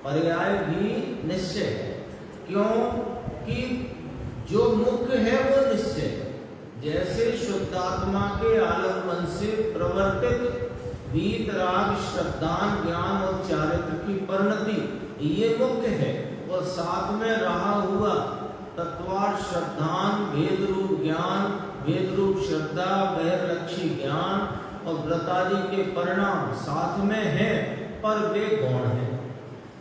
पर्याय भी निश्चय है। क्यों कि जो मुख्य है वो निश्चय है। जैसे शुद्धात्मा के आलम्बन से प्रवर्तित वीतराग, श्रद्धान, ज्ञान और चारित्र की परिणति ये मुख्य है, और साथ में रहा हुआ तत्वार्थ श्रद्धान, भेद रूप ज्ञान, भेद रूप श्रद्धा, बहिर्लक्षी ज्ञान और व्रतादि के परिणाम साथ में है, पर वे गौण है।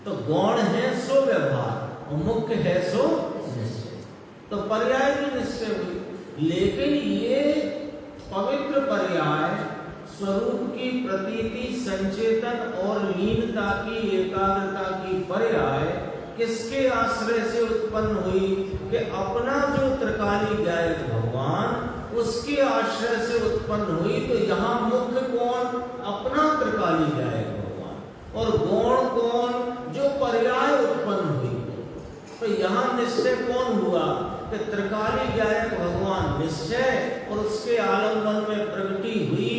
तो गौण है सो व्यवहार और मुख्य है सो निश्चय। तो पर्याय भी निश्चय हुई, लेकिन ये पवित्र पर्याय स्वरूप की प्रतीति, संचेतन और लीनता की, एकाग्रता की पर्याय किसके आश्रय से उत्पन्न हुई कि अपना जो त्रिकाली गायक भगवान उसके आश्रय से उत्पन्न हुई। तो यहाँ मुख्य कौन? अपना त्रिकाली गायक भगवान, और गौण कौन? जो पर्याय उत्पन्न हुई। तो यहाँ निश्चय कौन हुआ कि त्रिकाली गायक भगवान निश्चय, और उसके आलम्बन में प्रगति हुई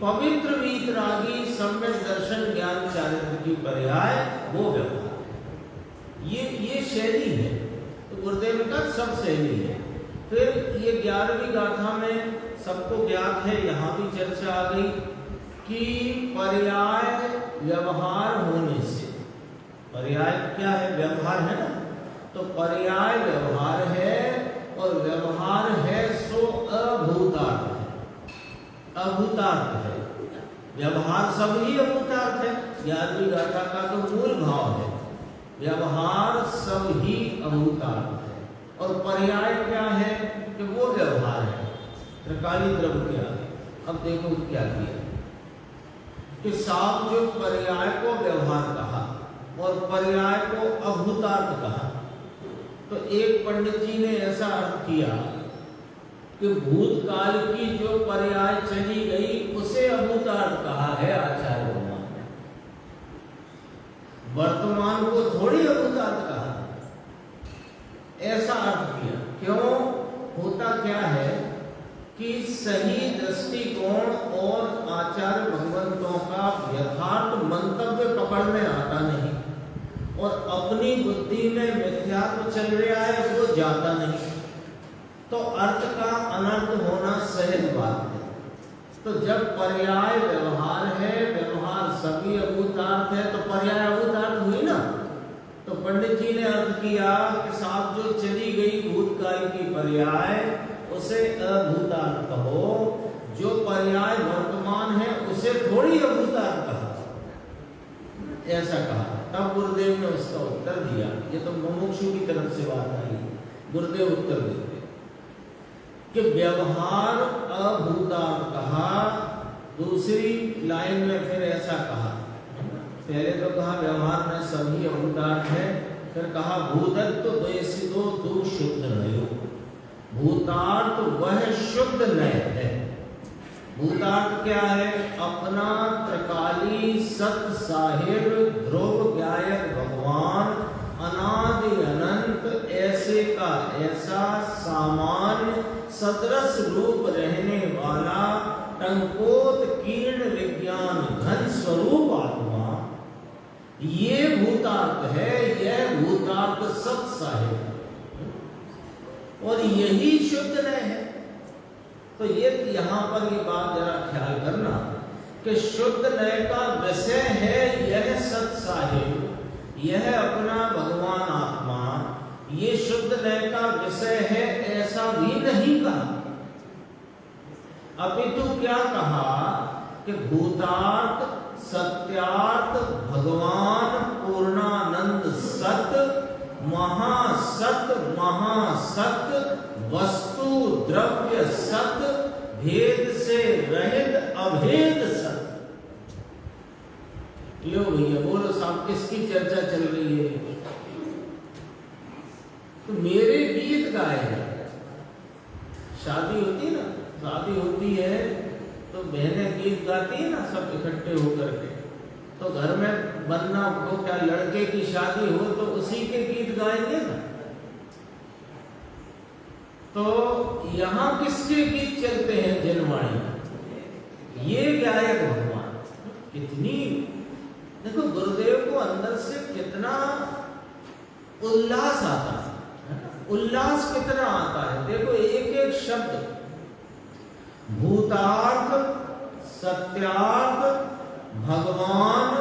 पवित्र वीतरागी सम्यक दर्शन ज्ञान चारित्र की पर्याय वो व्यवहार। ये शैली है। तो गुरुदेव का सब शैली है। फिर ये 11वीं गाथा में सबको ज्ञात है, यहाँ भी चर्चा आ गई कि पर्याय व्यवहार होने से, पर्याय क्या है? व्यवहार है ना। तो पर्याय व्यवहार है, और व्यवहार है सो अभूतार्थ है। अभूतार्थ है व्यवहार, सब ही अभूतार्थ है। 11वीं गाथा का तो मूल भाव है, व्यवहार सब ही अभूतार्थ है। और पर्याय क्या है कि वो व्यवहार है। त्रिकाली द्रव्य क्या है? अब देखो क्या किया कि साफ जो पर्याय को व्यवहार कहा और पर्याय को अभूतार्थ कहा। तो एक पंडित जी ने ऐसा अर्थ किया कि भूतकाल की जो पर्याय चली गई उसे अभूतार्थ कहा है आचार्य भगवान ने, वर्तमान को थोड़ी अभूतार्थ कहा, ऐसा अर्थ किया। क्यों? होता क्या है कि सही दृष्टिकोण और आचार्य भगवंतों का यथार्थ मंतव्य पकड़ में आता नहीं, और अपनी बुद्धि में मिथ्यात्व चल रहा है वो जाता नहीं। तो अर्थ का अनर्थ होना सहज बात है। तो जब पर्याय व्यवहार है, व्यवहार सभी अभूतार्थ है, तो पर्याय अभूतार्थ हुई ना। तो पंडित जी ने अर्थ किया कि साहब जो चली गई भूतकाल की पर्याय उसे अभूतार्थ कहो, जो पर्याय वर्तमान है उसे थोड़ी अभूतार्थ कहा, ऐसा कहा। तब गुरुदेव ने उसका उत्तर दिया। ये तो मुमुक्षु की तरफ से बात आई। गुरुदेव उत्तर देते कि व्यवहार अभूतार्थ कहा, दूसरी लाइन में फिर ऐसा कहा। पहले तो कहा व्यवहार में सभी अभूतार्थ है, फिर कहा भूतत्व द्वैसितो दु शुद्ध नयो। भूतार्थ वह शुद्ध नय है। भूतार्थ क्या है? अपना त्रिकाली सत साहिब ध्रुव गायक भगवान अनादि अनंत ऐसे का ऐसा सामान्य सदरस रूप रहने वाला टंकोत्कीर्ण विज्ञान घन स्वरूप आत्मा, ये भूतार्थ है। यह भूतार्थ सत साहिब और यही शुद्ध नय है। तो ये यहाँ पर ये बात जरा ख्याल करना कि शुद्ध नय का विषय है यह सत साहिब, यह अपना भगवान आत्मा, ये शुद्ध नय का विषय है ऐसा भी नहीं कहा। अपितु क्या कहा कि भूतार्थ सत्यार्थ भगवान पूर्णानंद सत महासत महासत वस्तु द्रव्य सत भेद से रहित अभेद सत। लो भैया बोलो साहब किसकी चर्चा चल रही है? तो मेरे गीत गाए हैं। शादी होती है ना, शादी होती है तो बहनें गीत गाती है ना सब इकट्ठे होकर के। तो घर में बनना हो क्या लड़के की शादी हो तो उसी के गीत गाएंगे ना। तो यहाँ किसके गीत चलते हैं? जनवाणी। ये गायक भगवान कितनी देखो गुरुदेव को अंदर से कितना उल्लास आता है, उल्लास कितना आता है। देखो एक एक शब्द, भूतार्थ, सत्यार्थ, भगवान,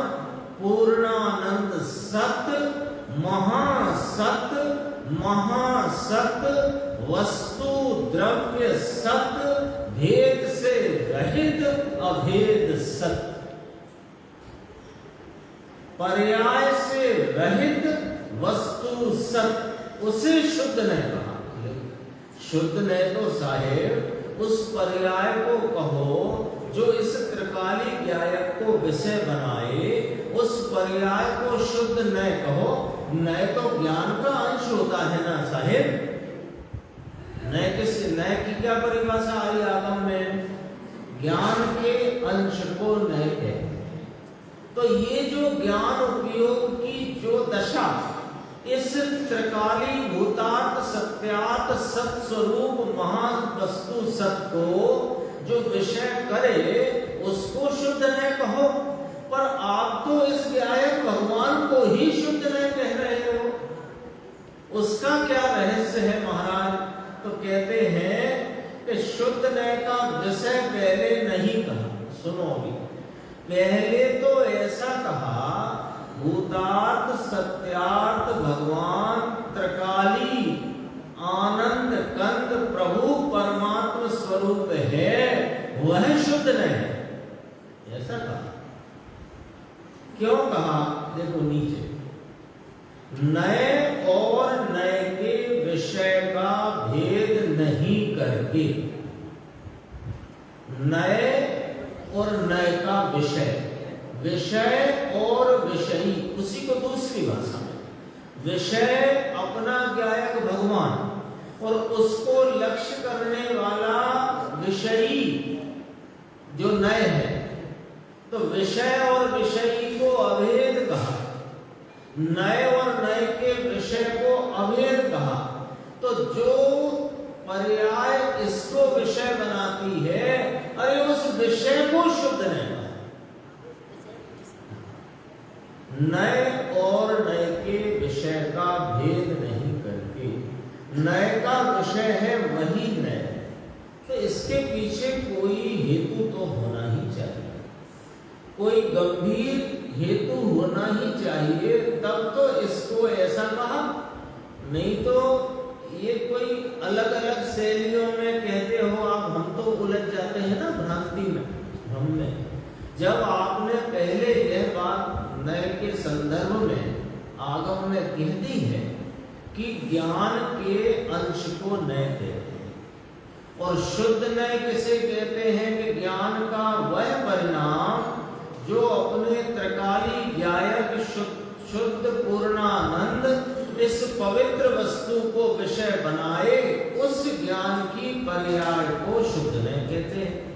पूर्णानंद सत्य, महासत्य, महासत्य, वस्तु द्रव्य सत्य, भेद से रहित अभेद सत्य, पर्याय से रहित वस्तु सत्य, उसे शुद्ध ने कहा। शुद्ध ने तो साहेब उस पर्याय को कहो जो इस त्रिकाली ज्ञायक को विषय बनाए, उस पर्याय को शुद्ध न कहो। न तो ज्ञान का अंश होता है ना साहेब, न की क्या परिभाषा आई आगम में, ज्ञान के अंश को न है। तो ये जो ज्ञान उपयोग की जो दशा इस त्रिकाली भूतार्थ सत्यार्थ सत्स्वरूप महान वस्तु सत्य को जो विषय करे उसको शुद्ध न कहो। पर आप तो इस ज्ञायक भगवान को ही शुद्ध न कह रहे हो, उसका क्या रहस्य है महाराज? तो कहते हैं कि शुद्ध न का विषय पहले नहीं कहा। सुनो अभी, पहले तो ऐसा कहा भूतार्थ सत्यार्थ भगवान त्रिकाली आनंद कंद प्रभु परमात्मा स्वरूप है, वह शुद्ध नहीं है, ऐसा कहा। क्यों कहा? देखो नीचे, नए और नए के विषय का भेद नहीं करके, नए और नए का विषय, विषय और विषयी, उसी को दूसरी भाषा में विषय अपना ज्ञायक भगवान और उसको लक्ष्य करने वाला विषयी जो नए है, तो विषय और विषयी को अभेद कहा, नए और नए के विषय को अभेद कहा। तो जो पर्याय इसको विषय बनाती है, अरे उस विषय को शुद्ध नहीं कहा। नए और नए के विषय का भेद नहीं करके, नए का विषय है वही नए, तो इसके पीछे कोई हेतु तो होना ही चाहिए, कोई गंभीर हेतु होना ही चाहिए, तब तो इसको ऐसा कहा। नहीं तो ये कोई अलग अलग शैलियों में कहते हो आप, हम तो उलझ जाते हैं ना भ्रांति में, भ्रम में। जब आपने पहले यह बात नए के संदर्भ में आगम में कह दी है कि ज्ञान के अंश को नए कहते हैं, और शुद्ध नए किसे कहते हैं कि ज्ञान का वह परिणाम जो अपने त्रिकाली ज्ञायक शुद्ध पूर्णानंद इस पवित्र वस्तु को विषय बनाए, उस ज्ञान की पर्याय को शुद्ध नए कहते हैं।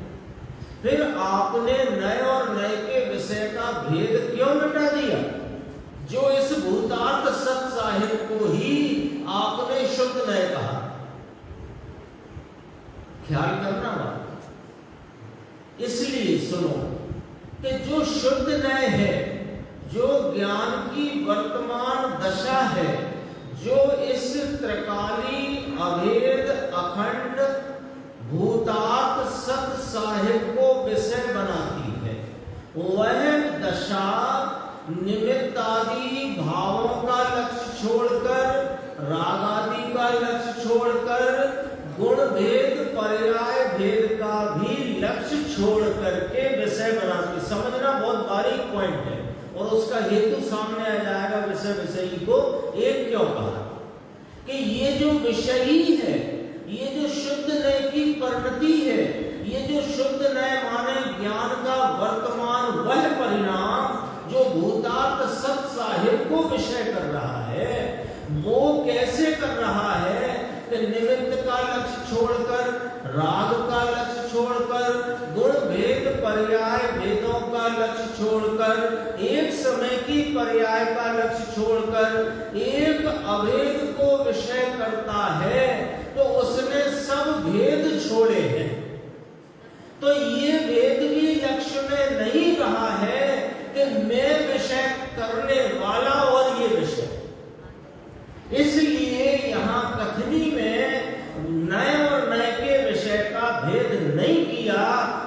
फिर आपने नए और नए के विषय का भेद क्यों मिटा दिया? जो इस भूतार्थ सत साहिब को ही आपने शुद्ध नए कहा। ख्याल करना बात। इसलिए सुनो कि जो शुद्ध नए है, जो ज्ञान की वर्तमान दशा है, जो इस त्रिकाली अभेद अखंड भूतार्थ सत साहिब को विषय बनाती है, वह दशा निमित्त आदि भावों का लक्ष्य छोड़कर, राग आदि का लक्ष्य छोड़कर, गुण भेद पर्याय भेद का भी लक्ष्य छोड़ करके विषय बनाती। समझना बहुत बारीक पॉइंट है, और उसका हेतु सामने आ जाएगा। विषय विषयी को एक क्यों कहा कि ये जो विषयी है, ये जो शुद्ध नए की परिणति है, ये जो शुद्ध नए माने ज्ञान का वर्तमान वह परिणाम जो भूतार्थ सत साहिब को विषय कर रहा है, वो कैसे कर रहा है कि निमित्त का लक्ष्य छोड़कर, राग का लक्ष्य छोड़कर, गुण भेद पर्याय भेदों का लक्ष्य छोड़कर, एक समय की पर्याय का लक्ष्य छोड़कर एक अभेद को विषय करता है, तो उसने सब भेद छोड़े हैं। तो ये भेद भी लक्ष्य में नहीं रहा है कि मैं विषय करने वाला और ये विषय। इसलिए यहाँ कथनी में नए और नए के विषय का भेद नहीं किया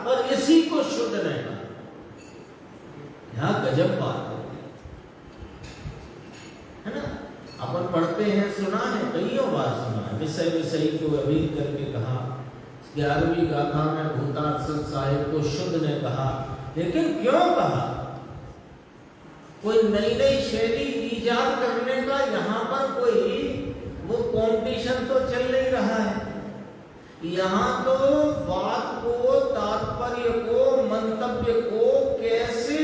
और इसी को शुद्ध नहीं कहा। यह गजब बात है ना। अपन पढ़ते हैं, सुना है, कईयों बार सुना है, विषय विषय को अभेद करके कहा। 11वीं गाथा में भूतात्सत साहिब को शुद्ध ने कहा, लेकिन क्यों कहा? कोई नई नई शैली ईजाद करने का यहाँ पर कोई वो कंपटीशन तो चल नहीं रहा है। यहाँ तो बात को, तात्पर्य को, मंतव्य को कैसे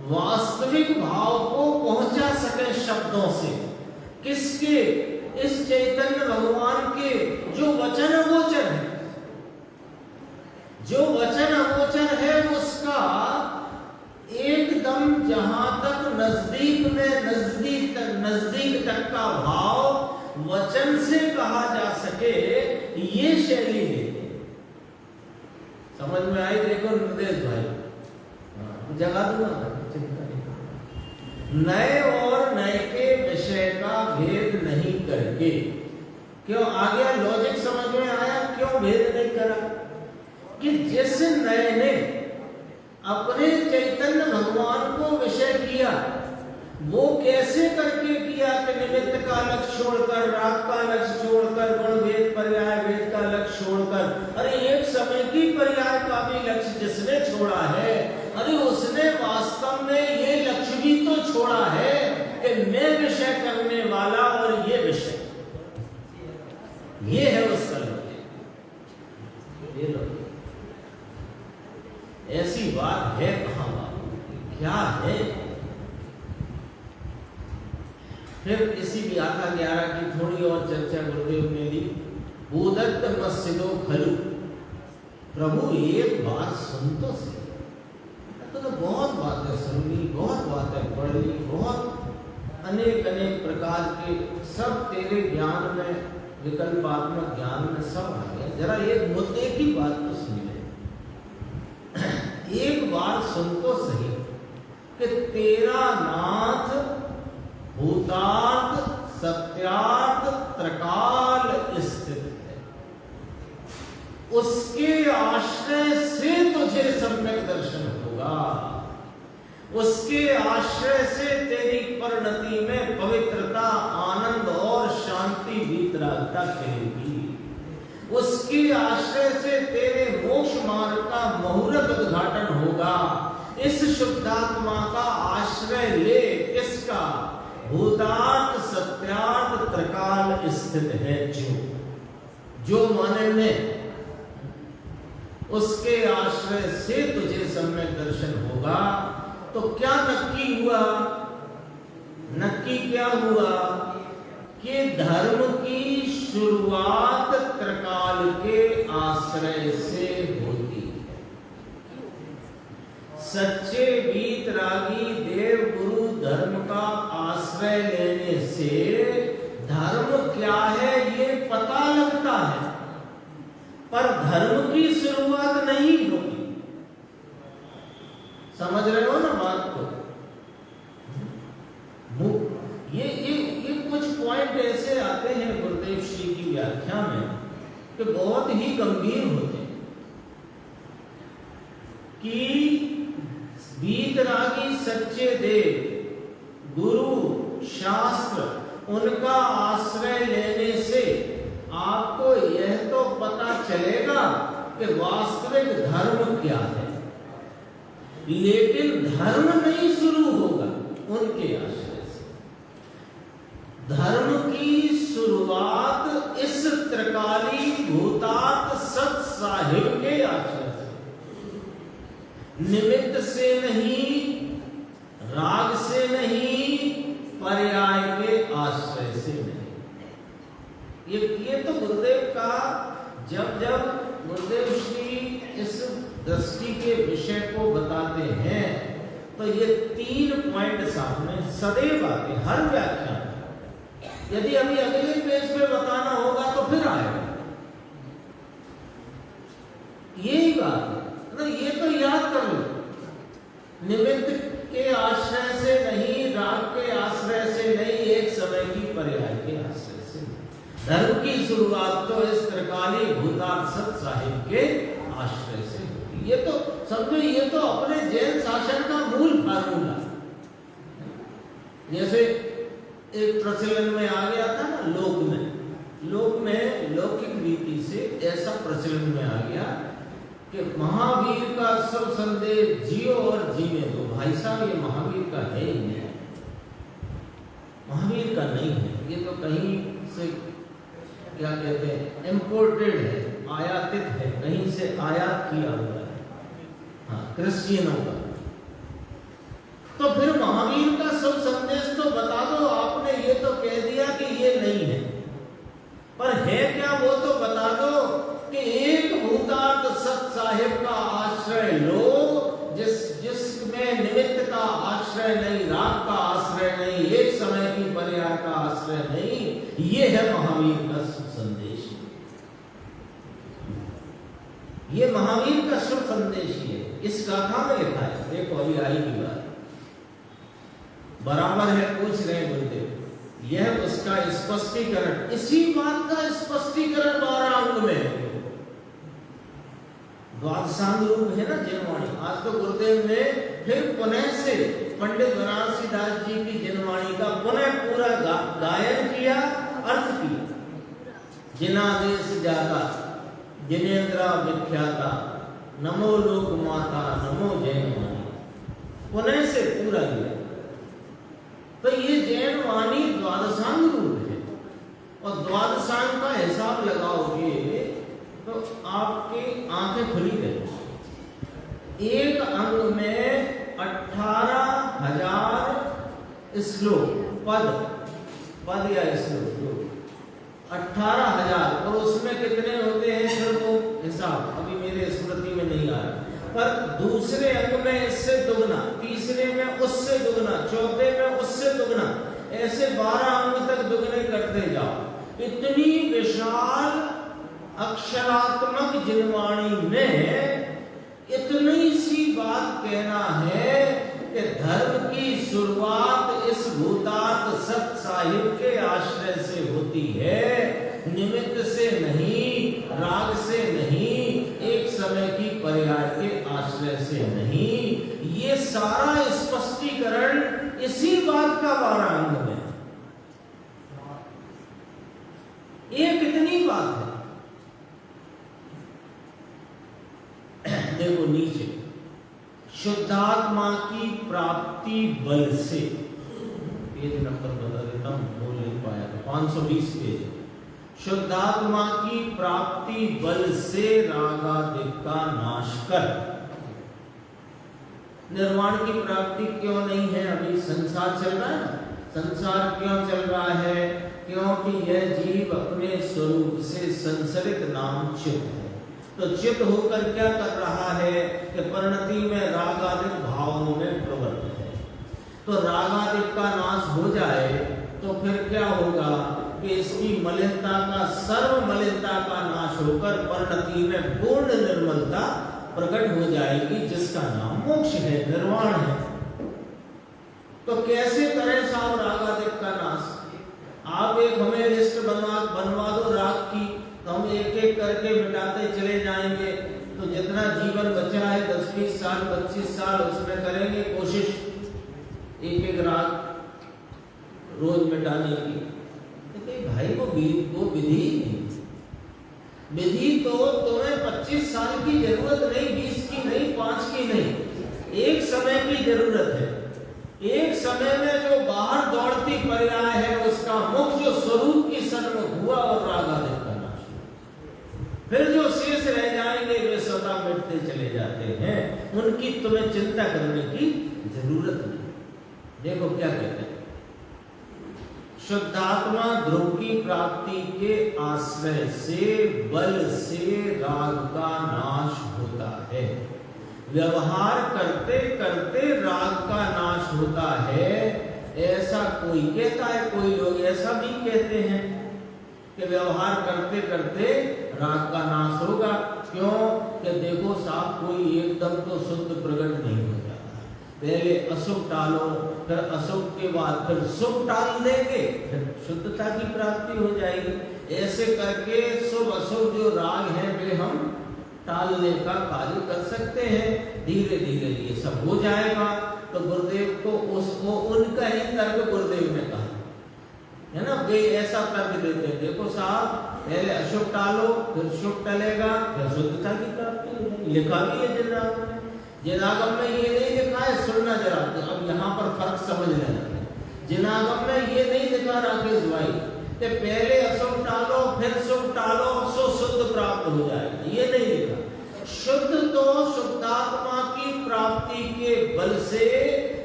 वास्तविक भाव को पहुंचा सके शब्दों से, किसके? इस चैतन्य भगवान के जो वचन अगोचर है, जो वचन अगोचर है उसका एकदम जहां तक नजदीक में नजदीक तक का भाव वचन से कहा जा सके, ये शैली लेते। समझ में आई? देखो निर्देश भाई, जगा दूंगा, चिंता नहीं। नए और नए के विषय का भेद नहीं करके, क्यों आ गया? लॉजिक समझ में आया क्यों भेद नहीं करा? कि जिस नए ने अपने चैतन्य भगवान को विषय किया, वो कैसे करके किया? कि निमित्त का लक्ष्य छोड़कर, राग का लक्ष्य छोड़कर, गुण भेद पर्याय भेद का लक्ष्य छोड़कर, अरे एक समय की पर्याय का भी लक्ष्य जिसने छोड़ा है, अरे उसने वास्तव में ये लक्ष्य भी तो छोड़ा है कि मैं विषय करने वाला और ये विषय, ये है उसका लक्ष्य। ये लो, ऐसी बात है कहां? क्या है? फिर इसी गाथा 11 की थोड़ी और चर्चा गुरुदेव ने दी। बोधत्त मस्जिदो खलु, प्रभु एक बात सुन तो सही। तो बहुत बातें सुन ली, बहुत बातें पढ़ ली, बहुत अनेक अनेक प्रकार के सब तेरे ज्ञान में, विकल्पात्मक ज्ञान में सब आ गया। जरा एक मुद्दे की बात तो सुन ले, एक बार सुन तो सही कि तेरा नाथ भूतार्थ सत्यार्थ त्रकाल स्थित है, उसके आश्रय से तुझे सम्यक दर्शन होगा, उसके आश्रय से तेरी परिणति में पवित्रता, आनंद और शांति वितरागता करेगी, उसके आश्रय से तेरे मोक्ष मार्ग का मुहूर्त उद्घाटन होगा। इस शुद्धात्मा का आश्रय ले, किसका? भूतार्थ सत्यार्थ त्रकाल स्थित है जो माने में, उसके आश्रय से तुझे सम्यक दर्शन होगा। तो क्या नक्की हुआ? नक्की क्या हुआ? कि धर्म की शुरुआत त्रकाल के आश्रय से होती है। सच्चे वीतरागी देव गुरु धर्म का आश्रय लेने से धर्म क्या है ये पता लगता है, पर धर्म की शुरुआत नहीं होगी। समझ रहे हो ना बात को? ये कुछ पॉइंट ऐसे आते हैं गुरुदेव श्री की व्याख्या में कि बहुत ही गंभीर होते हैं कि वीतरागी सच्चे देव गुरु शास्त्र उनका आश्रय लेने से आपको यह तो पता चलेगा कि वास्तविक धर्म क्या है, लेकिन धर्म नहीं शुरू होगा उनके आश्रय। धर्म की शुरुआत इस त्रिकाली भूतार्थ सत साहिब के आश्रय से, निमित्त से नहीं, राग से नहीं, पर्याय के आश्रय से नहीं। ये तो गुरुदेव का जब गुरुदेव श्री इस दृष्टि के विषय को बताते हैं तो ये 3 पॉइंट सामने सदैव आते, हर व्याख्यान। यदि अभी अगले पेज पे बताना होगा तो फिर आएगा। यही बात है, तो ये तो याद कर लो। निमित्त के आश्रय से नहीं, राग के आश्रय से नहीं, एक समय की पर्याय के आश्रय से। धर्म की शुरुआत तो इस त्रिकाली भूतार्थ सत साहिब के आश्रय से होती। ये तो समझो, ये तो अपने जैन शासन का मूल फार्मूला। जैसे एक प्रचलन में आ गया था ना, लोक में लौकिक रीति से ऐसा प्रचलन में आ गया कि महावीर का सब संदेश जियो और जीने दो। भाई साहब, ये महावीर का है ही नहीं, महावीर का नहीं है। ये तो कहीं से क्या कहते हैं, इम्पोर्टेड है, आयातित है, कहीं से आयात किया हुआ है, हाँ, क्रिश्चियनों का। तो फिर महावीर का सब संदेश तो बता दो। आपने ये तो कह दिया कि ये नहीं है, पर है क्या वो तो बता दो कि एक भूतार्थ सत साहिब का आश्रय लो, जिसमें निमित्त का आश्रय नहीं, राग का आश्रय नहीं, एक समय की पर्याय का आश्रय नहीं। ये है महावीर का शुभ संदेश। ये महावीर का शुभ संदेश ही है। इस गाथा में लिखा है, देखो अभी आई की बात बराबर है, पूछ रहे बोलते, यह उसका स्पष्टीकरण, इसी बात का स्पष्टीकरण 12 अंग में। द्वादशांग रूप है ना जिनवाणी। आज तो गुरुदेव ने फिर पुनः से पंडित वाराणसी दास जी की जिनवाणी का पुनः पूरा गायन किया, अर्थ किया। जिनादेश जाता जिनेन्द्रा विख्याता, नमो लोक माता, नमो जैन वाणी, पुनः से पूरा किया। तो ये जैन वाणी द्वादशांग रूप है, और द्वादशांग का हिसाब लगाओगे तो आपकी आंखें खुली रहेगी। एक अंग में 18,000 श्लोक, पद या श्लोक 18,000, और उसमें कितने होते हैं फिर वो हिसाब अभी मेरे स्मृति में नहीं आ रहा। पर दूसरे अंग में इससे दुगना, तीसरे में उससे दुगना, चौथे में उससे दुगना, ऐसे 12 अंग तक दुगने करते जाओ। इतनी विशाल अक्षरात्मक जिनवाणी में इतनी सी बात कहना है कि धर्म की शुरुआत इस भूतार्थ सत साहिब के आश्रय से होती है, निमित्त से नहीं, राग से नहीं, एक समय की पर्याय के आश्रय से नहीं। ये सारा स्पष्टीकरण इसी बात का 12 अंग में। ये कितनी बात है। देखो नीचे, शुद्धात्मा की प्राप्ति बल से, पेज नंबर बता देता हूं, बोल नहीं पाया, 520 पेज। शुद्धात्मा की प्राप्ति बल से रागादिक का नाश कर। निर्वाण की प्राप्ति क्यों नहीं है? अभी संसार चल रहा है ना। संसार क्यों चल रहा है? क्योंकि यह जीव अपने स्वरूप से संसरित नाम चित्त है। तो चित्त होकर क्या कर रहा है कि परिणति में रागादिक भावों में प्रवृत्त है। तो रागादिक का नाश हो जाए तो फिर क्या होगा कि इसकी मलिनता का, सर्व मलिनता का नाश होकर परिणति में पूर्ण निर्मलता प्रकट हो जाएगी, जिसका नाम मोक्ष है, निर्वाण है। तो कैसे करें साहब रागादिक का नाश? आप एक हमें लिस्ट बनवा दो राग की, तो हम एक एक करके मिटाते चले जाएंगे। तो जितना जीवन बचा है 10-20 साल 25 साल उसमें करेंगे कोशिश एक एक राग रोज मिटाने की। तो भाई वो विधि नहीं, विधि तो तुम्हें 25 साल की जरूरत नहीं, 20 की नहीं, 5 की नहीं, एक समय की जरूरत है। एक समय में जो बाहर दौड़ती पर्याय है उसका मुख जो स्वरूप की सन्मुख हुआ और रागादिक का नाश हुआ। फिर जो शेष रह जाएंगे वे स्वतः मिटते चले जाते हैं, उनकी तुम्हें चिंता करने की जरूरत नहीं। देखो क्या कहते हैं, शुद्धात्मा ध्रुव की प्राप्ति के आश्रय से बल से राग का नाश होता है। व्यवहार करते करते राग का नाश होता है, ऐसा कोई कहता है। कोई लोग ऐसा भी कहते हैं कि व्यवहार करते करते राग का नाश होगा। क्यों? कि देखो साहब कोई एकदम तो शुद्ध प्रकट नहीं हो जाता, पहले अशुभ टालो, फिर अशुभ के बाद फिर शुभ टाल देंगे, फिर शुद्धता की प्राप्ति हो जाएगी। ऐसे करके शुभ अशुभ जो राग है वे हम टालने का कार्य कर सकते हैं। धीरे धीरे ये सब हो जाएगा। तो गुरुदेव को उसको उनका ही तर्क गुरुदेव ने कहा है ना, वे ऐसा तर्क देते हैं, देखो साहब पहले अशुभ टालो, फिर शुभ टलेगा, फिर शुद्धता की प्राप्ति हो जाएगी। लिखा भी है जिनागम में, जिनागम में ये नहीं लिखा है, सुनना जरा, अब यहाँ पर फर्क समझ लेना। जिनागम में ये नहीं लिखा राकेश भाई कि पहले अशुभ टालो फिर शुभ टालो सो शुद्ध प्राप्त हो जाएगा, ये नहीं लिखा। शुद्ध तो शुद्धात्मा की प्राप्ति के बल से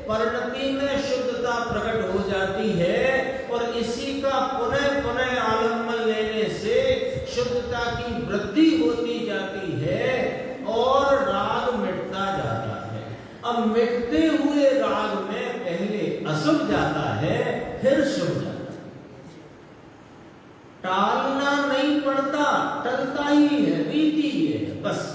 परिणति में शुद्धता प्रकट हो जाती है और इसी का पुनः पुनः आलम्बन लेने से शुद्धता की वृद्धि होती जाती है और राग मिटता जाता है। अब मिटते हुए राग में पहले अशुभ जाता है, फिर शुभ जाता है। टालना नहीं पड़ता, टलता ही है, रीति है बस।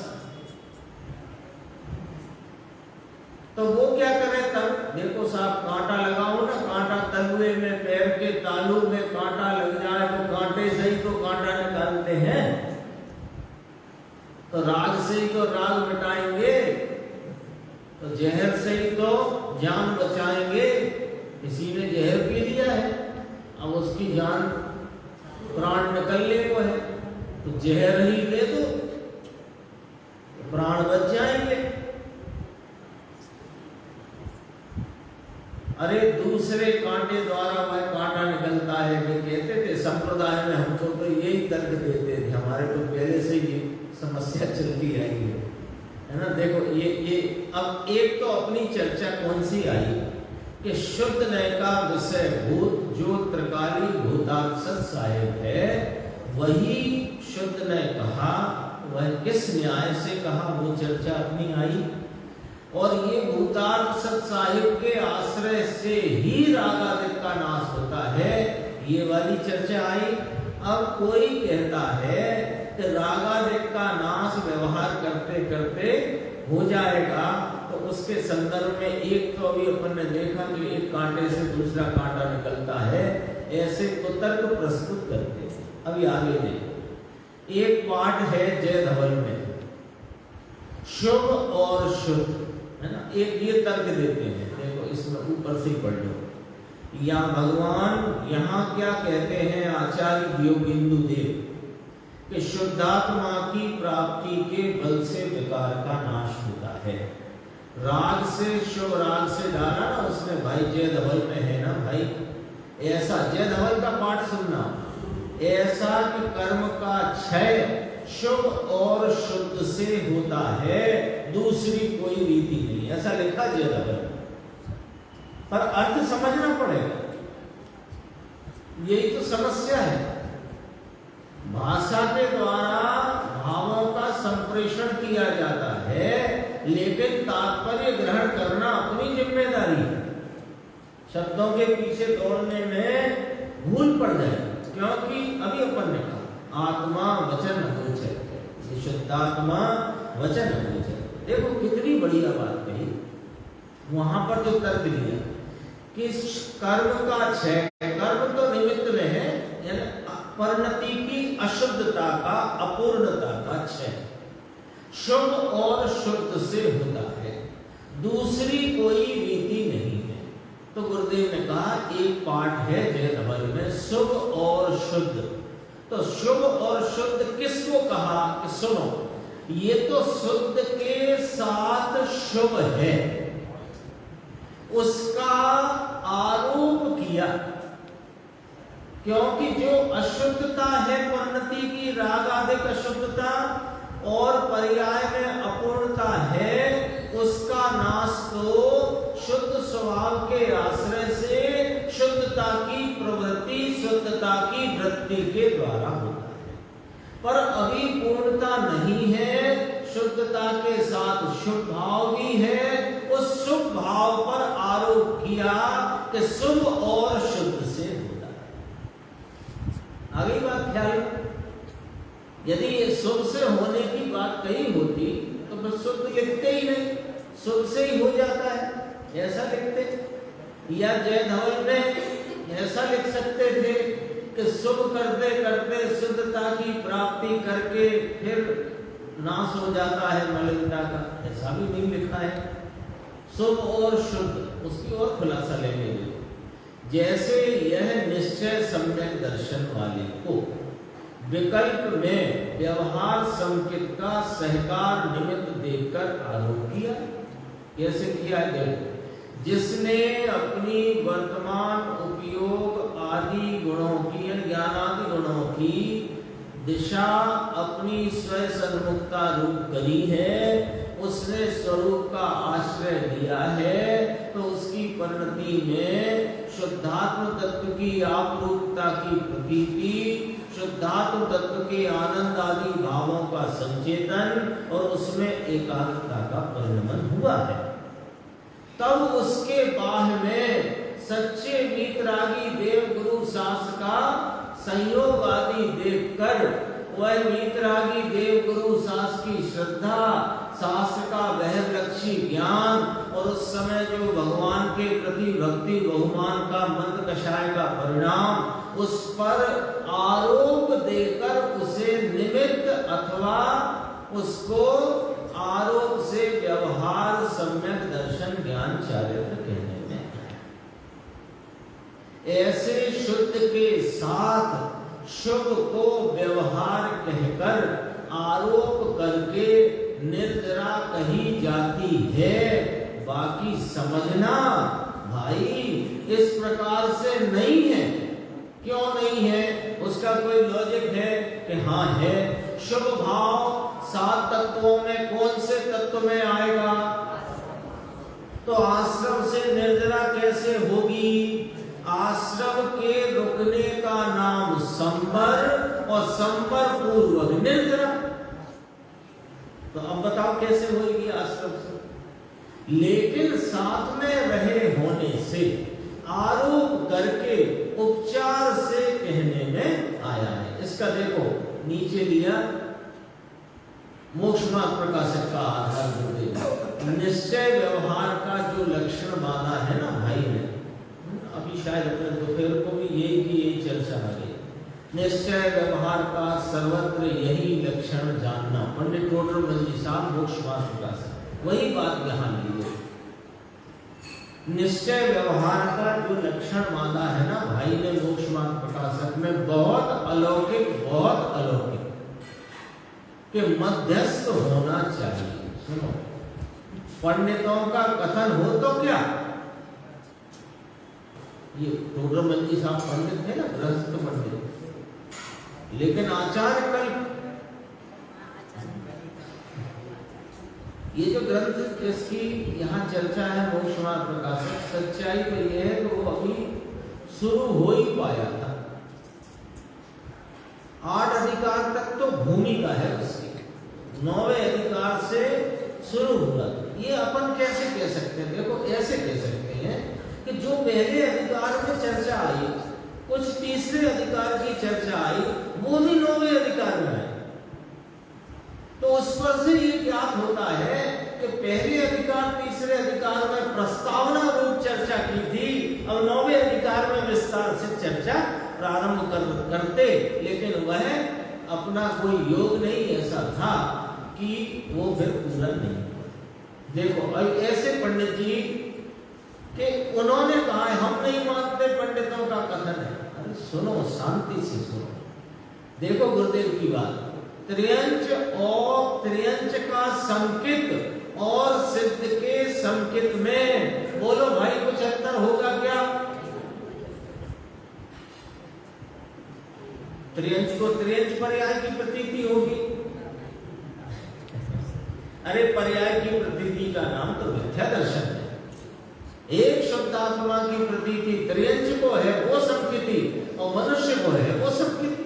तो वो क्या करे तब, देखो साहब कांटा लगाओ ना, कांटा तलुए में, पैर के तालू में कांटा लग जाए तो कांटे से ही तो कांटा निकालते हैं। तो राग से ही तो राग मिटाएंगे, तो जहर से ही तो जान बचाएंगे। किसी ने जहर पी लिया है, अब उसकी जान प्राण निकलने को है, तो जहर ही ले दो, प्राण बच जाएंगे। अरे दूसरे कांटे द्वारा वह कांटा निकलता है, वे कहते थे संप्रदाय में, हमको तो यही तर्क देते थे, हमारे तो पहले से ही समस्या चलती आई है ना। देखो ये अब एक तो अपनी चर्चा कौन सी आई कि शुद्ध न्याय का विषय भूत जो त्रिकाली भूताक्षर साहेब है, वही शुद्ध न्याय कहा, वह किस न्याय से कहा, वो चर्चा अपनी आई। और ये भूतार्थ सत साहिब के आश्रय से ही रागादिक का नाश होता है, ये वाली चर्चा आई। अब कोई कहता है कि रागादिक का नाश व्यवहार करते करते हो जाएगा, तो उसके संदर्भ में एक तो अभी अपन ने देखा कि एक कांटे से दूसरा कांटा निकलता है, ऐसे तो तर्क प्रस्तुत करते हैं। अभी आगे देखो, एक पाठ है जय धवल में, शुभ और शुद्ध, है ना, एक ये तर्क देते हैं। देखो इसमें ऊपर से पढ़ लो, या भगवान यहाँ क्या कहते हैं आचार्य योगिंदु देव कि शुद्धात्मा की प्राप्ति के बल से विकार का नाश होता है। राग से, शुभ राग से डाला ना उसने भाई, जय धवल में है ना भाई, ऐसा जय धवल का पाठ सुनना, ऐसा कि कर्म का क्षय शुभ और शुद्ध से होता है, दूसरी कोई रीति नहीं, ऐसा लिखा जय धवल, पर अर्थ समझना पड़ेगा। यही तो समस्या है, भाषा के द्वारा भावों का संप्रेषण किया जाता है, लेकिन तात्पर्य ग्रहण करना अपनी जिम्मेदारी है। शब्दों के पीछे दौड़ने में भूल पड़ जाए, क्योंकि अभी अपन ने कहा आत्मा वचन गोचर, ये शुद्धात्मा वचन गोचर। देखो कितनी बढ़िया बात कही, वहां पर जो तर्क दिया कि कर्म का क्षय, कर्म तो निमित्त में है, यानी परिणति की अशुद्धता का, अपूर्णता का क्षय शुभ और शुद्ध से होता है, दूसरी कोई रीति नहीं है। तो गुरुदेव ने कहा एक पाठ है जय धवल में, शुभ और शुद्ध। तो शुभ और शुद्ध किसको कहा कि सुनो, ये तो शुद्ध के साथ शुभ है, उसका आरोप किया, क्योंकि जो अशुद्धता है परिणति की, राग आदिक अशुद्धता और पर्याय में अपूर्णता है, उसका नाश तो शुद्ध स्वभाव के आश्रय से शुद्धता की प्रवृत्ति, शुद्धता की वृत्ति के द्वारा होता है। पर अभी पूर्णता नहीं है, शुद्धता के साथ शुभ भाव भी है, उस शुभ भाव पर आरोप किया कि शुभ और शुद्ध से होता है। आगे बात ख्याल, यदि ये शुभ से होने की बात कही होती तो फिर शुद्ध लिखते ही नहीं, शुभ से ही हो जाता है। ऐसा लिखते, या जय धवल में ऐसा लिख सकते थे कि शुभ करते करते शुद्धता की प्राप्ति करके फिर नाश हो जाता है मलिनता का, ऐसा भी नहीं लिखा है। शुभ और शुद्ध, उसकी और खुलासा लेंगे। जैसे यह निश्चय सम्यक दर्शन वाले को विकल्प में व्यवहार संकेत का सहकार निमित्त देखकर आरोप किया। कैसे किया है? जिसने अपनी वर्तमान उपयोग आदि गुणों की, ज्ञानादि गुणों की दिशा अपनी स्वयं सन्मुखता रूप करी है, उसने स्वरूप का आश्रय लिया है, तो उसकी परिणति में शुद्धात्म तत्व की आपरूपता की प्रतीति, शुद्धात्म तत्व के आनंद आदि भावों का संचेतन और उसमें एकाग्रता का परिणमन हुआ है। तब उसके बाह्य में सच्चे वीतरागी देव गुरु शास्त्र का संयोग आदि देखकर वह वीतरागी देव गुरु शास्त्र की श्रद्धा, शास्त्र का बहिर्लक्षी ज्ञान और उस समय जो भगवान के प्रति भक्ति बहुमान का मंद कषाय का परिणाम, उस पर आरोप देकर उसे निमित्त अथवा उसको आरोप से व्यवहार सम्यक दर्शन ज्ञान चारित्र कहने में, ऐसे शुद्ध के साथ शुभ को व्यवहार कहकर आरोप करके निर्जरा कही जाती है। बाकी समझना भाई इस प्रकार से नहीं है। क्यों नहीं है? उसका कोई लॉजिक है कि हाँ है। शुभ भाव 7 तत्वों में कौन से तत्व में आएगा? तो आश्रम से निर्जरा कैसे होगी? आश्रम के रुकने का नाम संबर और संबर पूर्वक निर्जरा। तो अब बताओ कैसे होगी आश्रम से? लेकिन साथ में रहे होने से आरोप करके उपचार से कहने में आया है। इसका देखो नीचे लिया मोक्ष मार्ग प्रकाशक का आधार गुरुदेव निश्चय व्यवहार का जो लक्षण बांधा है ना भाई ने, अभी शायद अपने दोपहर को भी यही चर्चा आ गई। निश्चय व्यवहार का सर्वत्र यही लक्षण जानना, पंडित टोडरमल जी साहब मोक्ष मार्ग प्रकाशक, वही बात यहाँ ली है। निश्चय व्यवहार का जो लक्षण बांधा है ना भाई ने मोक्ष मार्ग प्रकाशक में, बहुत अलौकिक कि मध्यस्थ होना चाहिए। सुनो, पंडितों का कथन हो तो क्या, ये टोडरमल जी साहब पंडित थे ना, गृहस्थ पंडित, लेकिन आचार्य कल्प, ये जो ग्रंथ जिसकी यहाँ चर्चा है मोक्ष मार्ग प्रकाशक, सच्चाई तो ये है कि वो अभी शुरू हो ही पाया था। 8 अधिकार तक तो भूमिका है उसकी, 9वें अधिकार से शुरू हुआ। ये अपन कैसे कह सकते हैं? देखो ऐसे कह सकते हैं कि जो पहले अधिकार में चर्चा आई, कुछ तीसरे अधिकार की चर्चा आई, वो भी 9वें अधिकार में आई। तो उस पर से ये ज्ञात होता है कि पहले अधिकार तीसरे अधिकार में प्रस्तावना रूप चर्चा की थी, और 9वें अधिकार में विस्तार से चर्चा प्रारंभ करते, लेकिन वह अपना कोई योग नहीं ऐसा था कि वो फिर पूरा नहीं हुआ। देखो अब ऐसे पंडित जी कि उन्होंने कहा हम नहीं मानते पंडितों का कथन है। अरे सुनो, शांति से सुनो, देखो गुरुदेव की बात, त्रियंच का संकेत और सिद्ध के संकेत में बोलो भाई कुछ अंतर होगा क्या? त्रियंच को त्रियंच पर्याय की प्रतीति होगी। अरे पर्याय की प्रतीति का नाम तो मिथ्या दर्शन है। एक शब्दात्मा की प्रतीति त्रियंच को है वो संकेति, और मनुष्य को है वो संकेति।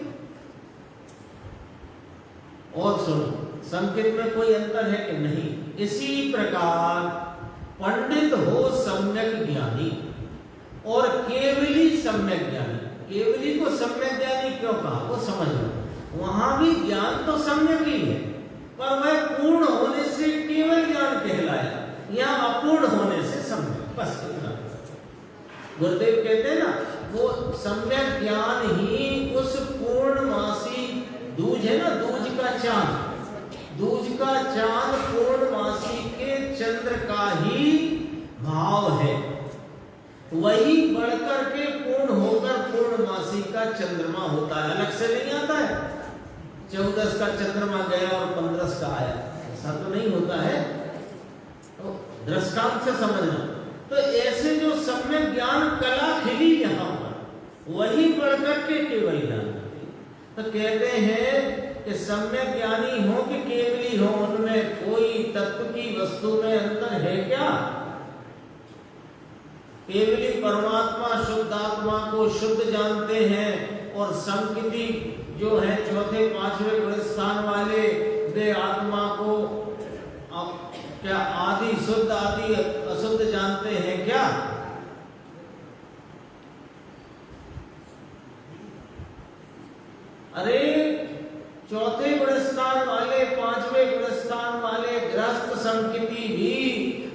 और सुनो, संकेत में कोई अंतर है कि नहीं? इसी प्रकार पंडित हो सम्यक ज्ञानी और केवली सम्यक ज्ञानी। केवली को सम्यक ज्ञानी क्यों कहा? वो समझ लो, वहां भी ज्ञान तो सम्यक ही है, पर वह पूर्ण होने से केवल ज्ञान कहलाया, यहाँ अपूर्ण होने से सम्यक। बस इतना। गुरुदेव कहते हैं ना, वो सम्यक ज्ञान ही उस पूर्णमासी दूज है ना, दूज का चांद, दूज का चांद पूर्णमासी के चंद्र का ही भाव है, वही बढ़कर के पूर्ण होकर पूर्णमासी का चंद्रमा होता है, अलग से नहीं आता है। 14 का चंद्रमा गया और 15 का आया, ऐसा तो नहीं होता है, तो दृष्टांत से समझना। तो ऐसे जो सम्यक ज्ञान कला खिली यहाँ पर, वही बढ़कर के केवल ज्ञान। तो कहते हैं कि सम्यक ज्ञानी हो कि केवली हो, उनमें कोई तत्व की वस्तु में अंतर है क्या? केवली परमात्मा शुद्धात्मा को शुद्ध जानते हैं, और संकिति जो है चौथे पांचवे गुण स्थान वाले वे आत्मा को क्या आदि शुद्ध आदि अशुद्ध जानते हैं क्या? अरे चौथे गुण स्थान वाले पांचवे गुण स्थान वाले गृहस्थ संकिति भी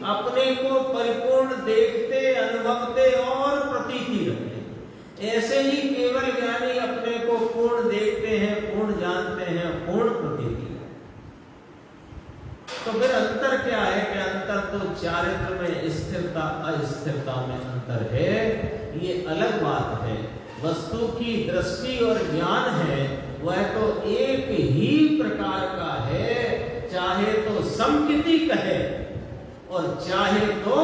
अपने को परिपूर्ण देखते, अनुभवते और प्रतीति रखते। ऐसे ही केवल ज्ञानी अपने को पूर्ण देखते हैं, पूर्ण जानते हैं, पूर्ण प्रतीति। तो फिर अंतर क्या है? कि अंतर तो चारित्र में स्थिरता अस्थिरता में अंतर है, ये अलग बात है। वस्तु की दृष्टि और ज्ञान है वह तो एक ही प्रकार का है, चाहे तो संकिति कहे और चाहे तो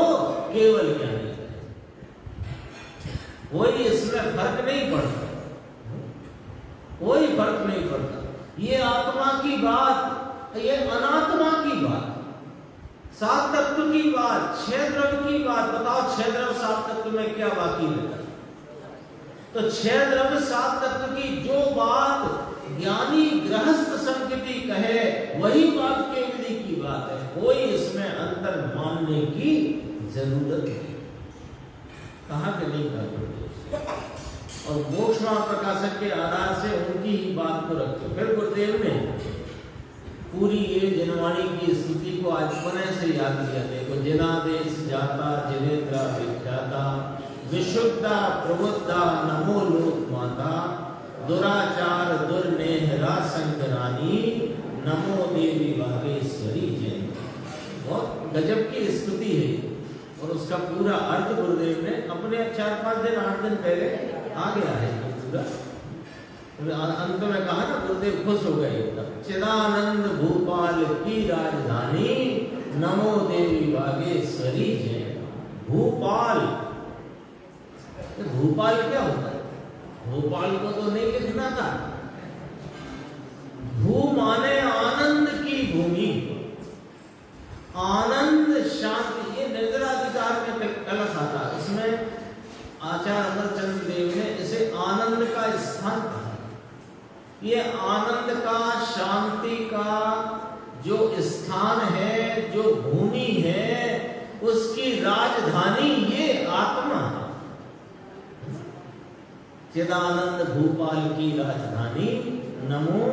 केवल ज्ञानी कहे, कोई इसमें फर्क नहीं पड़ता, कोई फर्क नहीं पड़ता। ये आत्मा की बात, ये अनात्मा की बात, सात तत्व की बात, छह द्रव्य की बात। बताओ छह द्रव्य सात तत्व में क्या बाकी रहता? तो छह द्रव्य सात तत्व की जो बात ज्ञानी गृहस्थ संकिति कहे, वही बात केवली की बात है, कोई इसमें अंतर मानने की जरूरत नहीं। कहा कि नहीं कहा? और मोक्ष महाप्रकाशक के आधार से उनकी ही बात को रखते। फिर गुरुदेव ने पूरी ये जनवाणी की स्थिति को आज पुनः से याद किया। देखो, जिनादेश जाता जिनेन्द्रा विख्याता, विशुद्धा प्रबुद्धा नमो लोक माता, दुराचार दुर्नेहरा संकरानी, नमो देवी बागेश्वरी जय। बहुत गजब की स्तुति है, और उसका पूरा अर्थ गुरुदेव ने अपने 4-5 दिन 8 दिन पहले आ गया है पूरा। अंत में कहा ना, गुरुदेव खुश हो गए एकदम। चिदानंद भूपाल की राजधानी, नमो देवी बागेश्वरी जय। भूपाल, भूपाल क्या होता है? भोपाल को तो नहीं लिखना था। भू माने आनंद की भूमि, आनंद शांति। ये निर्जराधिकार में कलश आता, इसमें आचार्य अमरचंद्र देव ने इसे आनंद का स्थान कहा। ये आनंद का, शांति का जो स्थान है, जो भूमि है, उसकी राजधानी ये आत्मा है। चिदानंद भूपाल की राजधानी, नमो